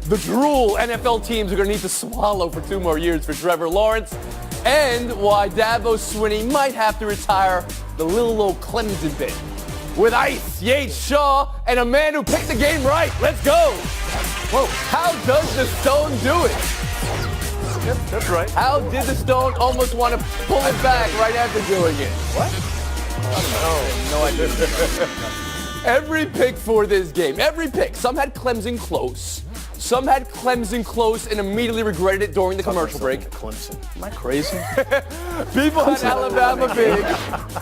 the drool NFL teams are going to need to swallow for 2 more years for Trevor Lawrence, and why Dabo Swinney might have to retire the little old Clemson bit. With Ice, Yates, Shaw, and a man who picked the game right. Let's go. Whoa, how does the Stone do it? Yep, that's right. How did the Stone almost want to pull it back right after doing it? What? No idea. Every pick for this game, every pick. Some had Clemson close. Some had Clemson close and immediately regretted it during the commercial break. Clemson. Am I crazy? People had Alabama big.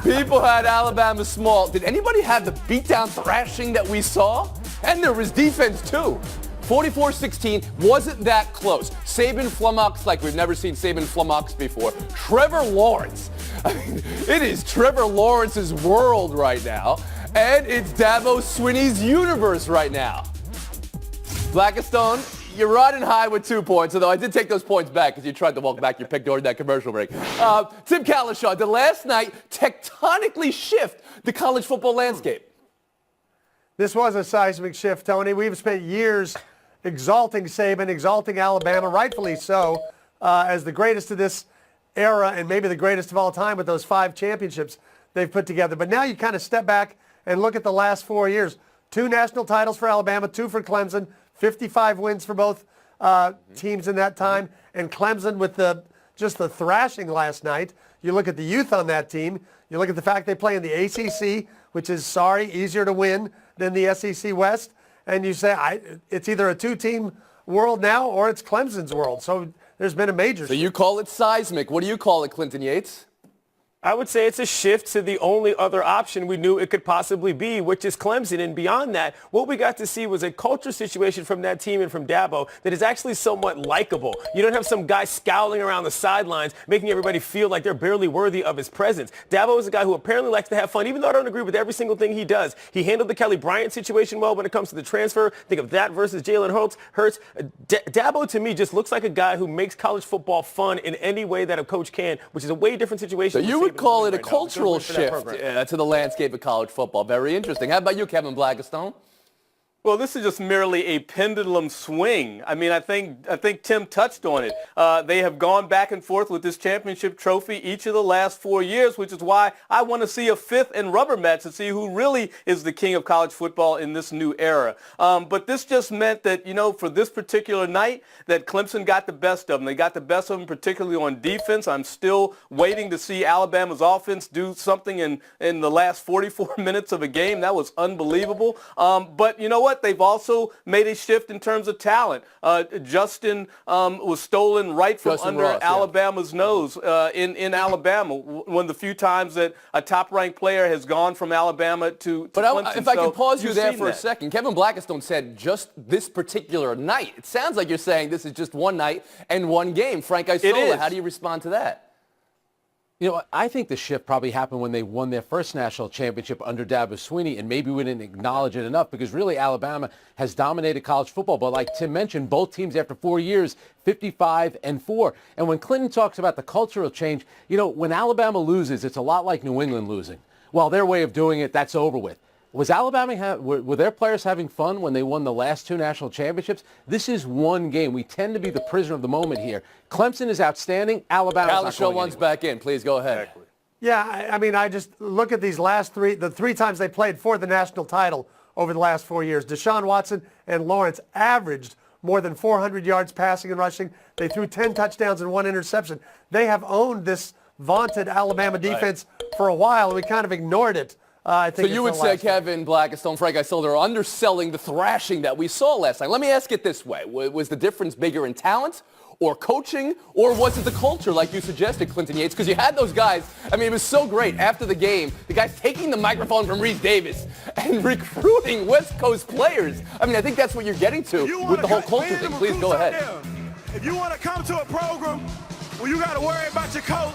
People had Alabama small. Did anybody have the beatdown thrashing that we saw? And there was defense too. 44-16 wasn't that close. Saban flummoxed like we've never seen Saban flummox before. Trevor Lawrence. I mean, it is Trevor Lawrence's world right now. And it's Dabo Swinney's universe right now. Blackistone, you're riding high with 2 points, although I did take those points back because you tried to walk back your pick during that commercial break. Tim Kalishaw, did last night tectonically shift the college football landscape? This was a seismic shift, Tony. We've spent years exalting Saban, exalting Alabama, rightfully so, as the greatest of this era and maybe the greatest of all time with those 5 championships they've put together. But now you kind of step back and look at the last 4 years. 2 national titles for Alabama, 2 for Clemson, 55 wins for both teams in that time, and Clemson with just the thrashing last night. You look at the youth on that team. You look at the fact they play in the ACC, which is, easier to win than the SEC West, and you say it's either a 2-team world now or it's Clemson's world. So there's been a major shift. So you call it seismic. What do you call it, Clinton Yates? I would say it's a shift to the only other option we knew it could possibly be, which is Clemson. And beyond that, what we got to see was a culture situation from that team and from Dabo that is actually somewhat likable. You don't have some guy scowling around the sidelines, making everybody feel like they're barely worthy of his presence. Dabo is a guy who apparently likes to have fun, even though I don't agree with every single thing he does. He handled the Kelly Bryant situation well when it comes to the transfer. Think of that versus Jalen Hurts. Dabo, to me, just looks like a guy who makes college football fun in any way that a coach can, which is a way different situation. So you would call it a cultural shift to the landscape of college football. Very interesting. How about you, Kevin Blackistone? Well, this is just merely a pendulum swing. I mean, I think Tim touched on it. They have gone back and forth with this championship trophy each of the last 4 years, which is why I want to see a 5th and rubber match to see who really is the king of college football in this new era. But this just meant that, for this particular night, that Clemson got the best of them. They got the best of them, particularly on defense. I'm still waiting to see Alabama's offense do something in the last 44 minutes of a game. That was unbelievable. But you know what? They've also made a shift in terms of talent. Justin was stolen right from under Alabama's nose in Alabama. One of the few times that a top-ranked player has gone from Alabama to Clemson. If I can pause you there for a second. Kevin Blackistone said just this particular night. It sounds like you're saying this is just one night and one game. Frank Isola, how do you respond to that? I think the shift probably happened when they won their first national championship under Dabo Swinney, and maybe we didn't acknowledge it enough because really Alabama has dominated college football. But like Tim mentioned, both teams after 4 years, 55-4. And when Clinton talks about the cultural change, when Alabama loses, it's a lot like New England losing. Well, their way of doing it, that's over with. Was Alabama, were their players having fun when they won the last 2 national championships? This is one game. We tend to be the prisoner of the moment here. Clemson is outstanding. Alabama's not going anywhere. One's back in. Please go ahead. Exactly. Yeah, I mean, I just look at these last 3, the 3 times they played for the national title over the last 4 years. Deshaun Watson and Lawrence averaged more than 400 yards passing and rushing. They threw 10 touchdowns and 1 interception. They have owned this vaunted Alabama defense for a while, and we kind of ignored it. I think so you would say Kevin Blackistone, Frank Isola are underselling the thrashing that we saw last night. Let me ask it this way. Was the difference bigger in talent or coaching, or was it the culture like you suggested, Clinton Yates? Because you had those guys. I mean, it was so great after the game. The guys taking the microphone from Reese Davis and recruiting West Coast players. I mean, I think that's what you're getting to with the whole culture thing. Please go ahead. If you want to come to a program where you got to worry about your coach,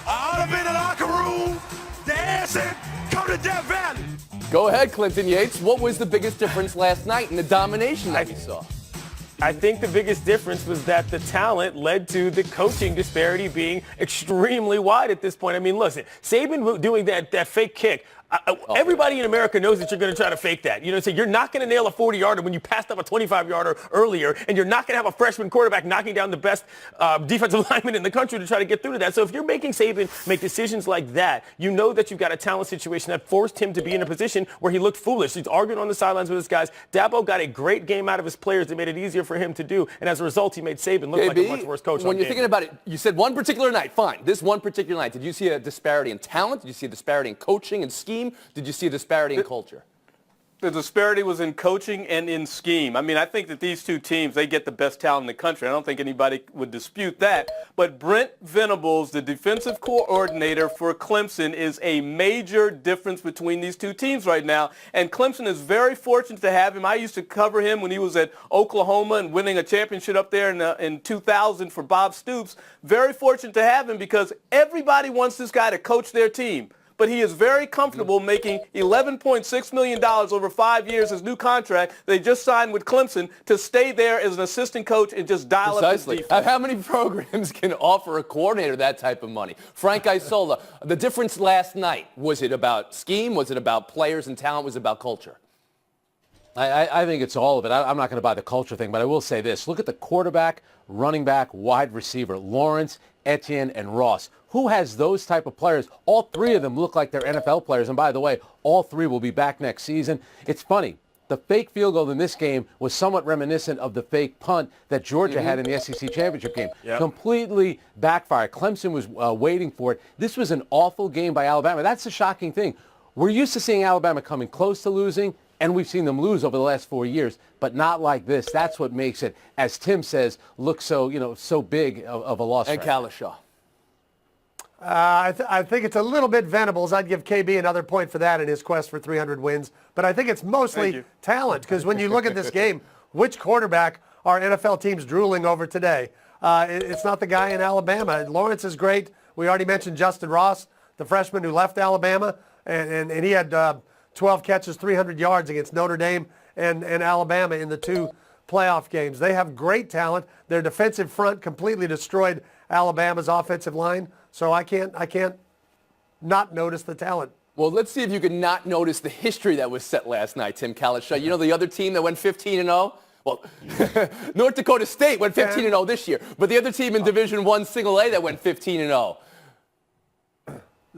all up in the locker room, dancing, come to Death Valley. Go ahead, Clinton Yates. What was the biggest difference last night in the domination that we saw? I think the biggest difference was that the talent led to the coaching disparity being extremely wide at this point. I mean, listen, Saban doing that fake kick, Everybody in America knows that you're going to try to fake that. You know, so you're not going to nail a 40-yarder when you passed up a 25-yarder earlier, and you're not going to have a freshman quarterback knocking down the best defensive lineman in the country to try to get through to that. So if you're making Saban make decisions like that, you know that you've got a talent situation that forced him to be in a position where he looked foolish. He's arguing on the sidelines with his guys. Dabo got a great game out of his players that made it easier for him to do, and as a result, he made Saban look like a much worse coach. When you're thinking about it, you said one particular night. Fine. This one particular night, did you see a disparity in talent? Did you see a disparity in coaching and scheme? Did you see a disparity in culture? The disparity was in coaching and in scheme. I mean, I think that these two teams, they get the best talent in the country. I don't think anybody would dispute that. But Brent Venables, the defensive coordinator for Clemson, is a major difference between these two teams right now. And Clemson is very fortunate to have him. I used to cover him when he was at Oklahoma and winning a championship up there in 2000 for Bob Stoops. Very fortunate to have him because everybody wants this guy to coach their team. But he is very comfortable making $11.6 million over 5 years, his new contract they just signed with Clemson, to stay there as an assistant coach and just dial up his defense. How many programs can offer a coordinator that type of money? Frank Isola, the difference last night, was it about scheme? Was it about players and talent? Was it about culture? I think it's all of it. I'm not going to buy the culture thing, but I will say this. Look at the quarterback, running back, wide receiver, Lawrence, Etienne, and Ross. Who has those type of players? All three of them look like they're NFL players. And by the way, all three will be back next season. It's funny. The fake field goal in this game was somewhat reminiscent of the fake punt that Georgia had in the SEC championship game. Yep. Completely backfired. Clemson was waiting for it. This was an awful game by Alabama. That's the shocking thing. We're used to seeing Alabama coming close to losing, and we've seen them lose over the last 4 years, but not like this. That's what makes it, as Tim says, look so, so big of a loss. And Kalishaw. I think it's a little bit Venables. I'd give KB another point for that in his quest for 300 wins. But I think it's mostly talent because when you look at this game, which quarterback are NFL teams drooling over today? It's not the guy in Alabama. Lawrence is great. We already mentioned Justin Ross, the freshman who left Alabama, and he had 12 catches, 300 yards against Notre Dame and Alabama in the two playoff games. They have great talent. Their defensive front completely destroyed Alabama's offensive line. So I can't not notice the talent. Well, let's see if you can not notice the history that was set last night, Tim Kalishaw. You know the other team that went 15-0? Well, North Dakota State went 15-0 this year. But the other team in Division I Single A that went 15-0.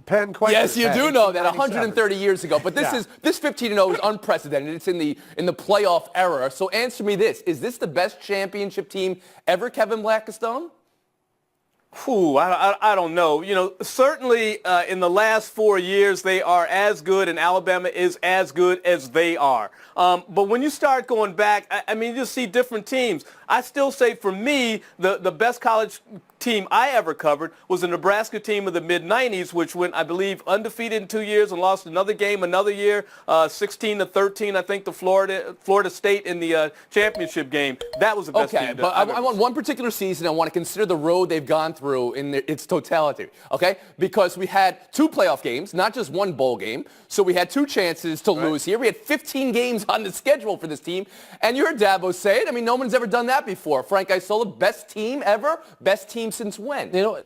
Penn Quakers. Yes, you do know that 130 years ago. But this 15-0 is unprecedented. It's in the playoff era. So answer me this. Is this the best championship team ever, Kevin Blackistone? I don't know. You know, certainly in the last 4 years, they are as good, and Alabama is as good as they are. But when you start going back, I mean, you just see different teams. I still say, for me, the best college team I ever covered was the Nebraska team of the mid-'90s, which went, I believe, undefeated in 2 years and lost another game another year, 16-13, I think, to Florida State in the championship game. That was the best team. Okay, but I want one particular season. I want to consider the road they've gone through in its totality, okay? Because we had 2 playoff games, not just 1 bowl game. So we had 2 chances to lose here. We had 15 games on the schedule for this team. And you heard Dabo say it. I mean, no one's ever done that before. Frank Isola, best team ever? Best team since when? You know,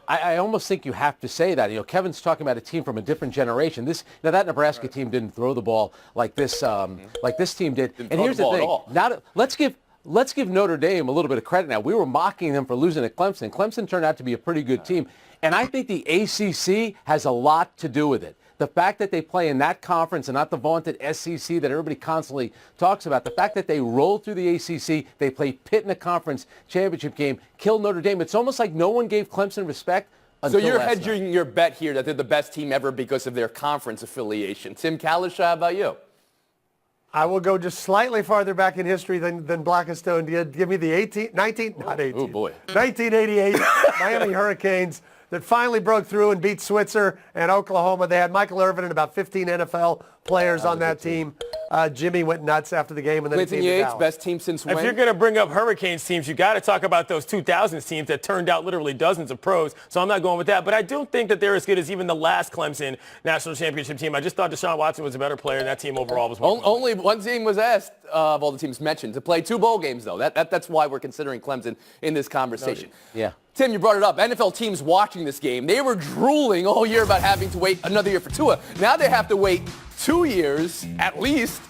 I almost think you have to say that. You know, Kevin's talking about a team from a different generation. That Nebraska team didn't throw the ball like this team did. And here's the thing. Let's give Notre Dame a little bit of credit now. We were mocking them for losing to Clemson. Clemson turned out to be a pretty good team. And I think the ACC has a lot to do with it. The fact that they play in that conference and not the vaunted SEC that everybody constantly talks about, the fact that they rolled through the ACC, they played Pitt in a conference championship game, killed Notre Dame. It's almost like no one gave Clemson respect until So you're last hedging night. your bet here that they're the best team ever because of their conference affiliation. Tim Kalishaw, how about you? I will go just slightly farther back in history than Blackistone did. Give me the 1988 Miami Hurricanes that finally broke through and beat Switzer and Oklahoma. They had Michael Irvin and about 15 NFL players on that team. Jimmy went nuts after the game, and then Clinton he came to Yates, Dallas. best team since when? If you're going to bring up Hurricanes teams, you got to talk about those 2000s teams that turned out literally dozens of pros. So I'm not going with that. But I don't think that they're as good as even the last Clemson national championship team. I just thought Deshaun Watson was a better player, and that team overall was more. Only one team was asked of all the teams mentioned to play 2 bowl games, though. That's why we're considering Clemson in this conversation. Yeah. Tim, you brought it up. NFL teams watching this game, they were drooling all year about having to wait another year for Tua. Now they have to wait 2 years, at least,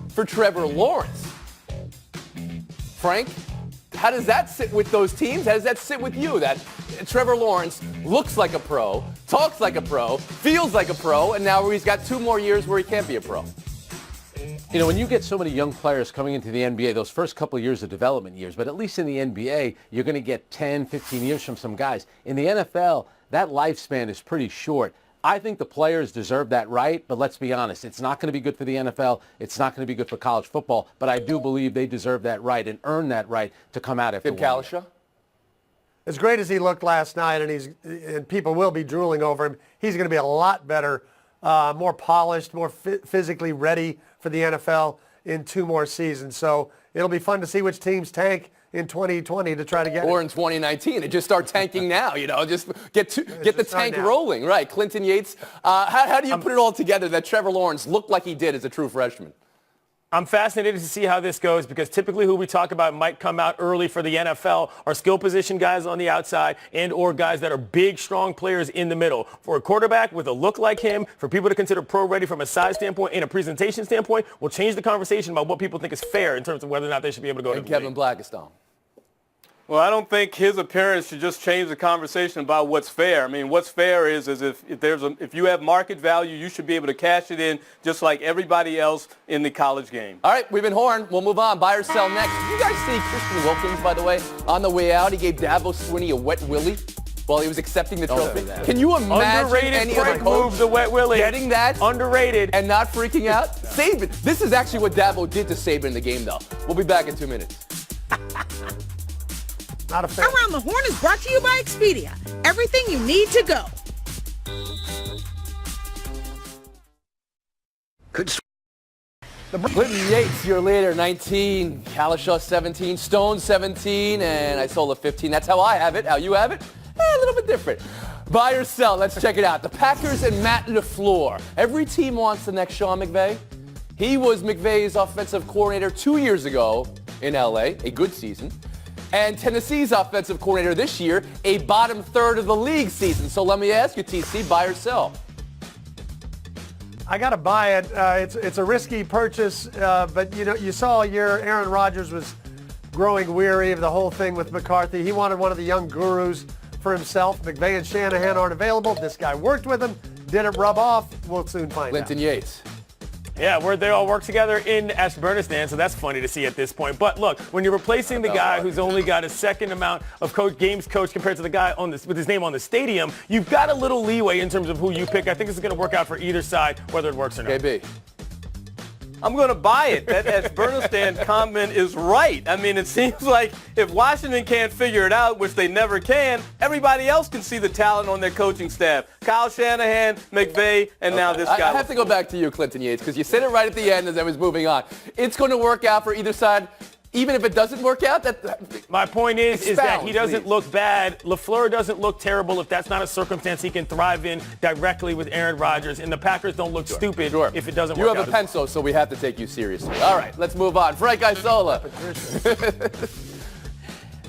for Trevor Lawrence. Frank, how does that sit with those teams? How does that sit with you, that Trevor Lawrence looks like a pro, talks like a pro, feels like a pro, and now he's got 2 more years where he can't be a pro? You know, when you get so many young players coming into the NBA, those first couple of years are development years, but at least in the NBA, you're going to get 10, 15 years from some guys. In the NFL, that lifespan is pretty short. I think the players deserve that right, but let's be honest, it's not going to be good for the NFL. It's not going to be good for college football, but I do believe they deserve that right and earn that right to come out after Tim Kalisha? As great as he looked last night, and people will be drooling over him, he's going to be a lot better, more polished, more physically ready for the NFL in 2 more seasons. So it'll be fun to see which teams tank in 2020 to try to get Or it. in 2019, and just start tanking now, just get the tank rolling. Right, Clinton Yates. How do you put it all together that Trevor Lawrence looked like he did as a true freshman? I'm fascinated to see how this goes because typically who we talk about might come out early for the NFL are skill position guys on the outside and or guys that are big, strong players in the middle. For a quarterback with a look like him, for people to consider pro ready from a size standpoint and a presentation standpoint, will change the conversation about what people think is fair in terms of whether or not they should be able to go to the Kevin league. Blackistone. Well, I don't think his appearance should just change the conversation about what's fair. I mean, what's fair is if you have market value, you should be able to cash it in just like everybody else in the college game. All right, we've been horned. We'll move on. Buy or sell next. Did you guys see Christian Wilkins, by the way, on the way out? He gave Dabo Swinney a wet willy while he was accepting the trophy. Can you imagine Underrated any other Frank coach move, the wet willy. getting that Underrated. and not freaking out? Saban. This is actually what Dabo did to Saban in the game, though. We'll be back in 2 minutes. Not a fan. Around the Horn is brought to you by Expedia. Everything you need to go. Clinton Yates, your leader, 19. Kalisha, 17. Stone, 17. And Isola, 15. That's how I have it. How you have it? A little bit different. Buy or sell. Let's check it out. The Packers and Matt LaFleur. Every team wants the next Sean McVay. He was McVay's offensive coordinator 2 years ago in L.A., a good season. And Tennessee's offensive coordinator this year, a bottom third of the league season. So let me ask you, TC, buy or sell? I got to buy it. It's a risky purchase, but you saw all year Aaron Rodgers was growing weary of the whole thing with McCarthy. He wanted one of the young gurus for himself. McVay and Shanahan aren't available. This guy worked with him. Did it rub off? We'll soon find Clinton out. Yates. Yeah, where they all work together in Ashburnistan, so that's funny to see at this point. But look, when you're replacing the guy who's only got a second amount of games coached compared to the guy with his name on the stadium, you've got a little leeway in terms of who you pick. I think this is going to work out for either side, whether it works or not. KB. I'm going to buy it. That Ashburnistan comment is right. I mean, it seems like if Washington can't figure it out, which they never can, everybody else can see the talent on their coaching staff. Kyle Shanahan, McVay, and now this guy. I have to go back to you, Clinton Yates, because you said it right at the end as I was moving on. It's going to work out for either side. Even if it doesn't work out, my point is that he doesn't please. look bad. LaFleur doesn't look terrible if that's not a circumstance he can thrive in directly with Aaron Rodgers. And the Packers don't look stupid if it doesn't work out. You have a pencil, so we have to take you seriously. All right, let's move on. Frank Isola.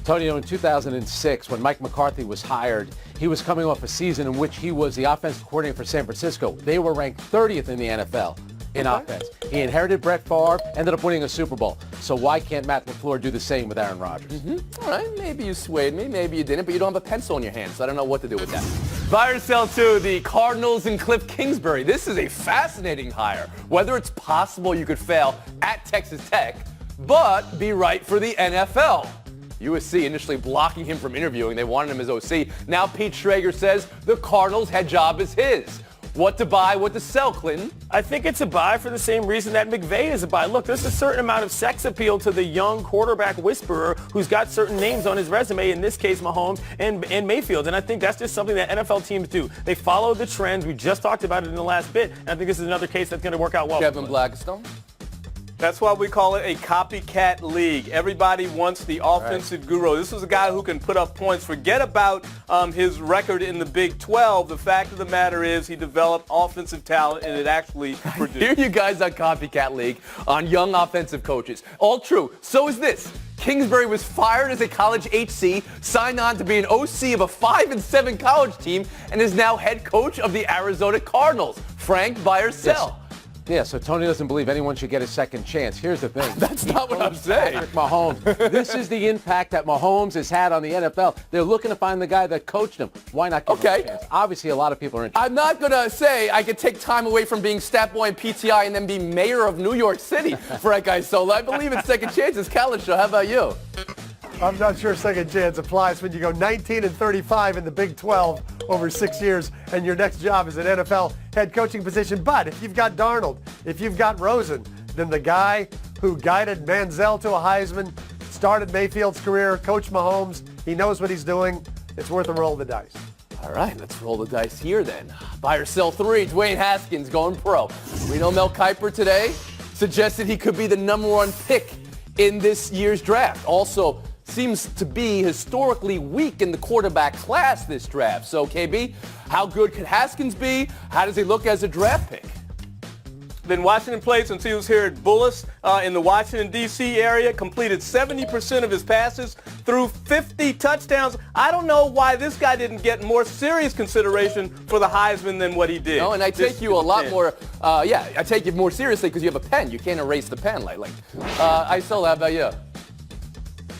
Tony, in 2006, when Mike McCarthy was hired, he was coming off a season in which he was the offensive coordinator for San Francisco. They were ranked 30th in the NFL in offense. He inherited Brett Favre, ended up winning a Super Bowl. So why can't Matt LaFleur do the same with Aaron Rodgers? All right, maybe you swayed me, maybe you didn't, but you don't have a pencil in your hand, so I don't know what to do with that. Buy or sell to the Cardinals and Cliff Kingsbury. This is a fascinating hire. Whether it's possible you could fail at Texas Tech, but be right for the NFL. USC initially blocking him from interviewing. They wanted him as OC. Now Pete Schrager says the Cardinals' head job is his. What to buy, what to sell, Clinton? I think it's a buy for the same reason that McVay is a buy. Look, there's a certain amount of sex appeal to the young quarterback whisperer who's got certain names on his resume, in this case Mahomes and Mayfield. And I think that's just something that NFL teams do. They follow the trends. We just talked about it in the last bit. And I think this is another case that's going to work out well. Kevin Blackistone? That's why we call it a copycat league. Everybody wants the offensive guru. This is a guy who can put up points. Forget about his record in the Big 12. The fact of the matter is he developed offensive talent, and it actually produced. Here you guys on Copycat League on young offensive coaches. All true. So is this. Kingsbury was fired as a college HC, signed on to be an OC of a 5-7 college team, and is now head coach of the Arizona Cardinals. Frank, buy or sell? Yeah, so Tony doesn't believe anyone should get a second chance. Here's the thing. That's not what I'm saying. Patrick Mahomes. This is the impact that Mahomes has had on the NFL. They're looking to find the guy that coached him. Why not give him a chance? Obviously, a lot of people are interested. I'm not going to say I could take time away from being stat boy and PTI and then be mayor of New York City, Frank Isola. I believe in second chances. Kalisha, how about you? I'm not sure second chance applies when you go 19-35 in the Big 12 over 6 years, and your next job is an NFL head coaching position. But if you've got Darnold, if you've got Rosen, then the guy who guided Manziel to a Heisman, started Mayfield's career, Coach Mahomes, he knows what he's doing. It's worth a roll of the dice. All right, let's roll the dice here then. Buy or sell 3, Dwayne Haskins going pro. We know Mel Kiper today suggested he could be the number 1 pick in this year's draft. Also, seems to be historically weak in the quarterback class this draft. So, KB, how good could Haskins be? How does he look as a draft pick? Been watching him play since he was here at Bullis in the Washington, D.C. area, completed 70% of his passes, threw 50 touchdowns. I don't know why this guy didn't get more serious consideration for the Heisman than what he did. No, and I take you a lot more, I take you more seriously because you have a pen. You can't erase the pen. Isola, how about you?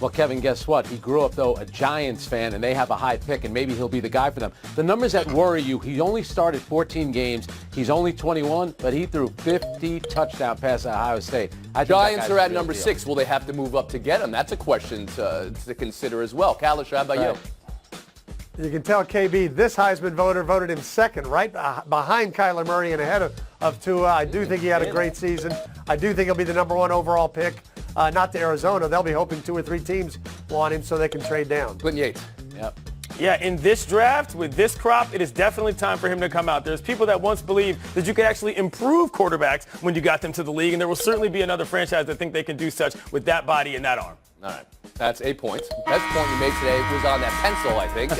Well, Kevin, guess what? He grew up, though, a Giants fan, and they have a high pick, and maybe he'll be the guy for them. The numbers that worry you, he only started 14 games. He's only 21, but he threw 50 touchdown passes at Ohio State. Giants are at number 6. Will they have to move up to get him? That's a question to consider as well. Kalisha, how about you? You can tell KB, this Heisman voter voted him second, right behind Kyler Murray and ahead of Tua. I do think he had a great season. I do think he'll be the number 1 overall pick. Not to Arizona. They'll be hoping 2 or 3 teams want him so they can trade down. Clinton Yates. Yep. Yeah, in this draft, with this crop, it is definitely time for him to come out. There's people that once believed that you could actually improve quarterbacks when you got them to the league, and there will certainly be another franchise that think they can do such with that body and that arm. All right. That's 8 points. Best point you made today was on that pencil, I think.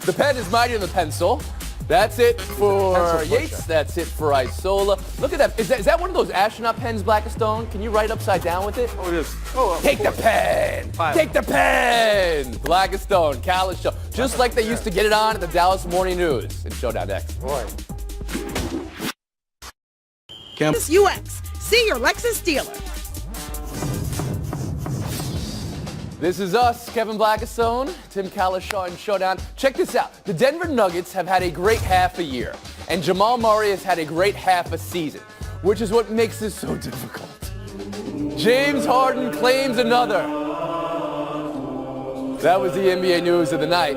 The pen is mightier than the pencil. That's it for Yates. That's it for Isola. Look at that. Is that one of those astronaut pens, Blackstone? Can you write upside down with it? Oh, it is. Oh, Take the pen. Take the pen. Blackstone, Kalisha. Just like they used to get it on at the Dallas Morning News. And Showdown next. Boy. Lexus UX. See your Lexus dealer. This is us, Kevin Blackstone, Tim Kalishaw, and Showdown. Check this out. The Denver Nuggets have had a great half a year, and Jamal Murray has had a great half a season, which is what makes this so difficult. James Harden claims another. That was the NBA news of the night.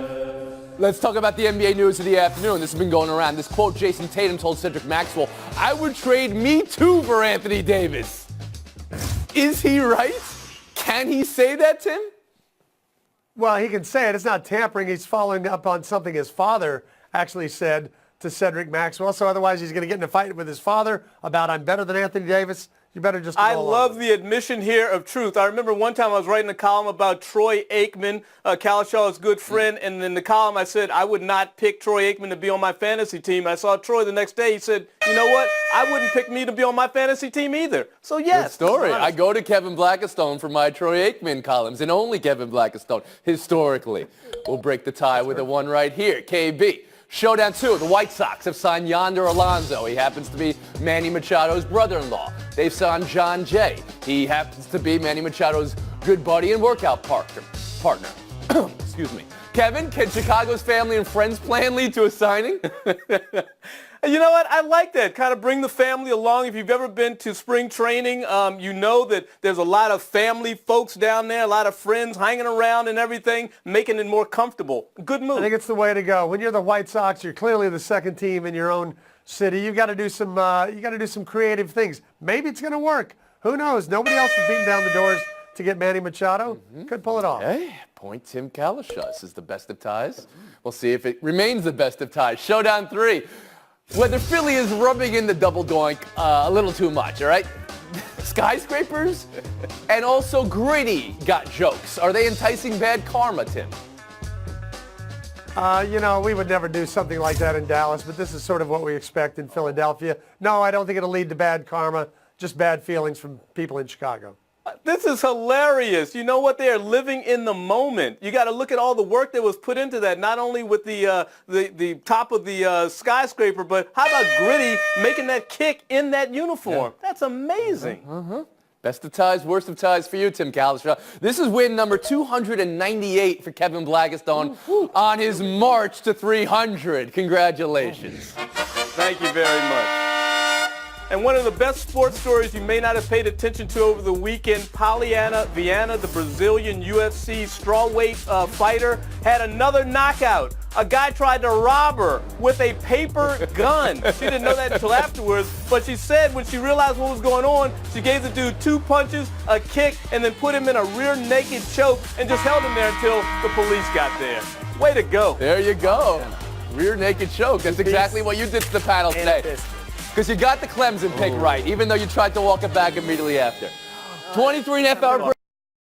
Let's talk about the NBA news of the afternoon. This has been going around. This quote Jason Tatum told Cedric Maxwell, "I would trade me too for Anthony Davis." Is he right? Can he say that, Tim? Well, he can say it. It's not tampering. He's following up on something his father actually said to Cedric Maxwell. So otherwise he's going to get in a fight with his father about I'm better than Anthony Davis. You better just I love the admission here of truth. I remember one time I was writing a column about Troy Aikman, Kalishaw's good friend, and in the column I said I would not pick Troy Aikman to be on my fantasy team. I saw Troy the next day. He said, you know what? I wouldn't pick me to be on my fantasy team either. So, yes. Good story. I go to Kevin Blackstone for my Troy Aikman columns, and only Kevin Blackstone, historically. We'll break the tie with a one right here. KB. Showdown 2, the White Sox have signed Yonder Alonso. He happens to be Manny Machado's brother-in-law. They've signed John Jay. He happens to be Manny Machado's good buddy and workout partner. Excuse me. Kevin, can Chicago's family and friends plan lead to a signing? You know what? I like that. Kind of bring the family along. If you've ever been to spring training, you know that there's a lot of family folks down there, a lot of friends hanging around and everything, making it more comfortable. Good move. I think it's the way to go. When you're the White Sox, you're clearly the second team in your own city. You've got to do some creative things. Maybe it's going to work. Who knows? Nobody else is beating down the doors to get Manny Machado. Could pull it off. Hey, point Tim Kalisha. This is the best of ties. We'll see if it remains the best of ties. Showdown 3. Whether Philly is rubbing in the double doink a little too much, all right? Skyscrapers and also Gritty got jokes. Are they enticing bad karma, Tim? We would never do something like that in Dallas, but this is sort of what we expect in Philadelphia. No, I don't think it'll lead to bad karma, just bad feelings from people in Chicago. This is hilarious. You know what? They are living in the moment. You got to look at all the work that was put into that, not only with the top of the skyscraper, but how about Gritty making that kick in that uniform? Yeah. That's amazing. Best of ties, worst of ties for you, Tim Calistra. This is win number 298 for Kevin Blagestone on his march to 300. Congratulations. Thank you very much. And one of the best sports stories you may not have paid attention to over the weekend, Polyana Viana, the Brazilian UFC strawweight fighter, had another knockout. A guy tried to rob her with a paper gun. She didn't know that until afterwards, but she said when she realized what was going on, she gave the dude 2 punches, a kick, and then put him in a rear naked choke and just held him there until the police got there. Way to go. There you go. Rear naked choke. That's exactly what you did to the panel today. Because you got the Clemson pick right, even though you tried to walk it back immediately after. 23.5 hour break.